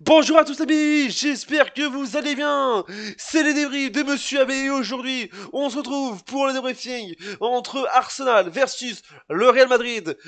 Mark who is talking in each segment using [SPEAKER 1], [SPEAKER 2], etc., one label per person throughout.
[SPEAKER 1] Bonjour à tous les amis, j'espère que vous allez bien. C'est les débriefs de Monsieur AB et aujourd'hui, on se retrouve pour le débriefing entre Arsenal versus le Real Madrid.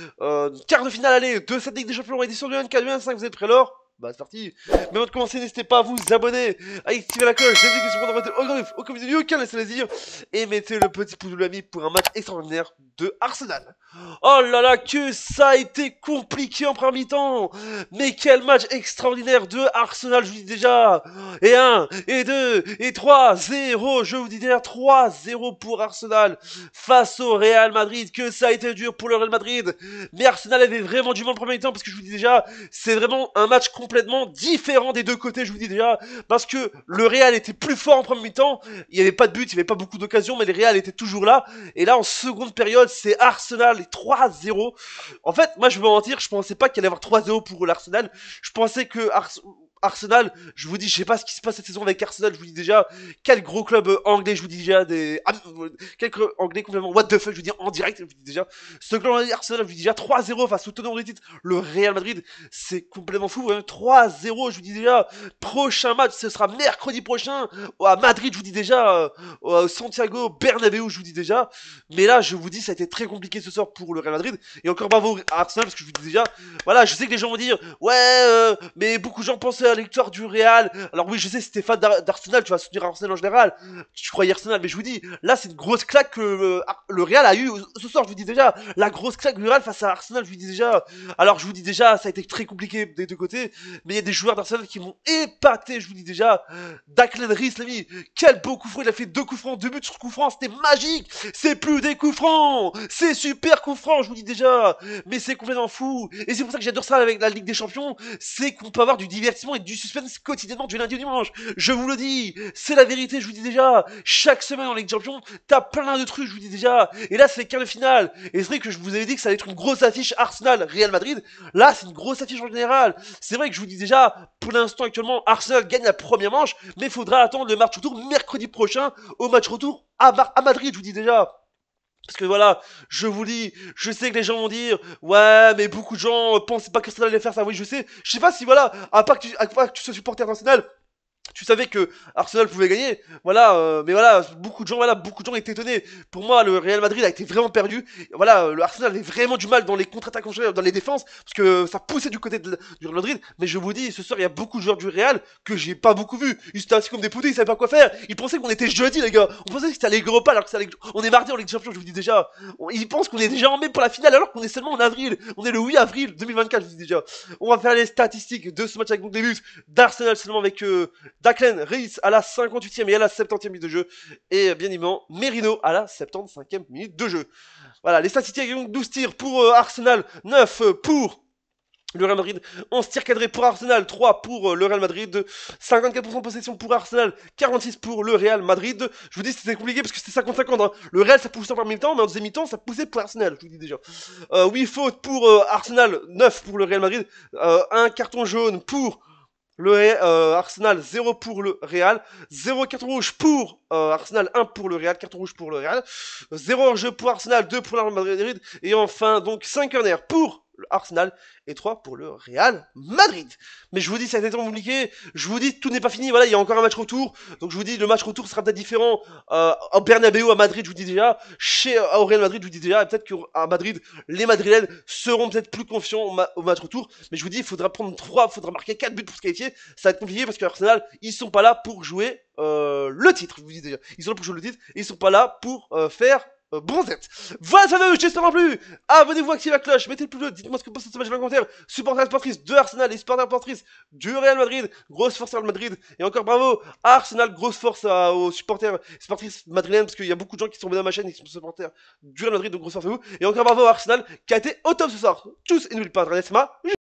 [SPEAKER 1] Quart de finale aller de cette Ligue des Champions édition 2024-2025, vous êtes prêts alors? Bah c'est parti. Mais avant de commencer, n'hésitez pas à vous abonner, à activer la cloche, des notifications pour ne rater aucun vidéo, aucun laissez les et mettez le petit pouce bleu ami pour un match extraordinaire de Arsenal. Oh là là, que ça a été compliqué en première mi-temps. Mais quel match extraordinaire de Arsenal, je vous dis déjà. Et 1, et 2, et 3, 0. Je vous dis déjà 3-0 pour Arsenal face au Real Madrid. Que ça a été dur pour le Real Madrid. Mais Arsenal avait vraiment du mal en premier temps parce que je vous dis déjà, c'est vraiment un match complètement différent des deux côtés, je vous dis déjà. Parce que le Real était plus fort en premier temps. Il n'y avait pas de but, il n'y avait pas beaucoup d'occasions, mais le Real était toujours là. Et là, en seconde période, c'est Arsenal 3-0. En fait, moi, je vais pas mentir, je pensais pas qu'il allait y avoir 3-0 pour l'Arsenal. Je pensais que Arsenal, je vous dis, je sais pas ce qui se passe cette saison avec Arsenal, je vous dis déjà, quel gros club anglais, je vous dis déjà, quel club anglais complètement what the fuck, je vous dis en direct, je vous dis déjà, ce club anglais Arsenal, je vous dis déjà 3-0 face au tenant du titre, le Real Madrid, c'est complètement fou, hein, 3-0, je vous dis déjà, prochain match, ce sera mercredi prochain, à Madrid, je vous dis déjà, au Santiago Bernabéu, je vous dis déjà, mais là, je vous dis, ça a été très compliqué ce soir pour le Real Madrid, et encore bravo à Arsenal, parce que je vous dis déjà, voilà, je sais que les gens vont dire, ouais, mais beaucoup de gens pensaient à la victoire du Real. Alors oui, je sais, si t'es fan d'Arsenal, tu vas soutenir Arsenal en général. Tu croyais Arsenal, mais je vous dis, là, c'est une grosse claque que le Real a eu ce soir. Je vous dis déjà, la grosse claque du Real face à Arsenal. Je vous dis déjà. Alors, je vous dis déjà, ça a été très compliqué des deux côtés, mais il y a des joueurs d'Arsenal qui m'ont épaté. Je vous dis déjà, Declan Rice, l'ami, quel beau coup franc. Il a fait 2 coups francs, 2 buts sur coup franc. C'était magique. C'est plus des coups francs, c'est super coup franc. Je vous dis déjà, mais c'est complètement fou. Et c'est pour ça que j'adore ça avec la Ligue des Champions, c'est qu'on peut avoir du divertissement et du suspense quotidiennement du lundi au dimanche. Je vous le dis, c'est la vérité, je vous dis déjà. Chaque semaine en Ligue des Champions, t'as plein de trucs, je vous dis déjà. Et là, c'est les quarts de finale. Et c'est vrai que je vous avais dit que ça allait être une grosse affiche Arsenal-Real Madrid. Là, c'est une grosse affiche en général. C'est vrai que je vous dis déjà, pour l'instant, actuellement, Arsenal gagne la première manche, mais il faudra attendre le match retour mercredi prochain au match retour à Madrid, je vous dis déjà. Parce que voilà, je vous dis, je sais que les gens vont dire, ouais, mais beaucoup de gens pensaient pas qu'Arsenal allait faire ça. Oui, je sais. Je sais pas si voilà, à part que tu sois supporter d'Arsenal, tu savais que Arsenal pouvait gagner, voilà, mais voilà, beaucoup de gens étaient étonnés. Pour moi, le Real Madrid a été vraiment perdu. Voilà, le Arsenal avait vraiment du mal dans les contre-attaques, dans les défenses, parce que ça poussait du côté du Real Madrid. Mais je vous dis, ce soir, il y a beaucoup de joueurs du Real que j'ai pas beaucoup vu. Ils étaient assis comme des poudres, ils savaient pas quoi faire. Ils pensaient qu'on était jeudi, les gars. On pensait que c'était à Ligue Europa, alors que on est mardi en Ligue des Champions, je vous dis déjà. Ils pensent qu'on est déjà en mai pour la finale, alors qu'on est seulement en avril. On est le 8 avril 2024, je vous dis déjà. On va faire les statistiques de ce match avec donc des buts d'Arsenal seulement avec Declan Rice à la 58e et à la 70e minute de jeu. Et bien évidemment, Merino à la 75e minute de jeu. Voilà, les statistiques donc 12 tirs pour Arsenal, 9 pour le Real Madrid, 11 tirs cadrés pour Arsenal, 3 pour le Real Madrid, 54% de possession pour Arsenal, 46 pour le Real Madrid. Je vous dis, c'était compliqué parce que c'était 50-50. Hein. Le Real, ça poussait en premier mi-temps, mais en deuxième mi-temps, ça poussait pour Arsenal, je vous dis déjà. 8 fautes pour Arsenal, 9 pour le Real Madrid, un carton jaune pour Arsenal, 0 pour le Real, 0 carton rouge pour Arsenal, 1 pour le Real, carton rouge pour le Real, 0 en jeu pour Arsenal, 2 pour le Real Madrid, et enfin donc 5 corners pour Arsenal et 3 pour le Real Madrid. Mais je vous dis, ça a été compliqué. Je vous dis, tout n'est pas fini. Voilà, il y a encore un match retour. Donc je vous dis, le match retour sera peut-être différent au Bernabéu à Madrid, je vous dis déjà. Au Real Madrid, je vous dis déjà. Peut-être qu'à Madrid, les Madrilènes seront peut-être plus confiants au match retour. Mais je vous dis, il faudra faudra marquer 4 buts pour se qualifier. Ça va être compliqué parce qu'Arsenal, ils sont pas là pour jouer le titre, je vous dis déjà. Ils sont là pour jouer le titre et ils sont pas là pour faire bronzette. Voilà, ça va, j'espère non plus. Abonnez-vous, activez la cloche, mettez le pouce bleu, dites-moi ce que vous pensez de ce match dans les commentaires. Supporters et supportrices de Arsenal et supporters et supportrices du Real Madrid. Grosse force à Real Madrid. Et encore bravo à Arsenal, grosse force aux supporters et supportrices madrilènes, parce qu'il y a beaucoup de gens qui sont abonnés à ma chaîne et qui sont supporters du Real Madrid, donc grosse force à vous. Et encore bravo à Arsenal qui a été au top ce soir. Tchuss, et n'oubliez pas, Adrien Sma.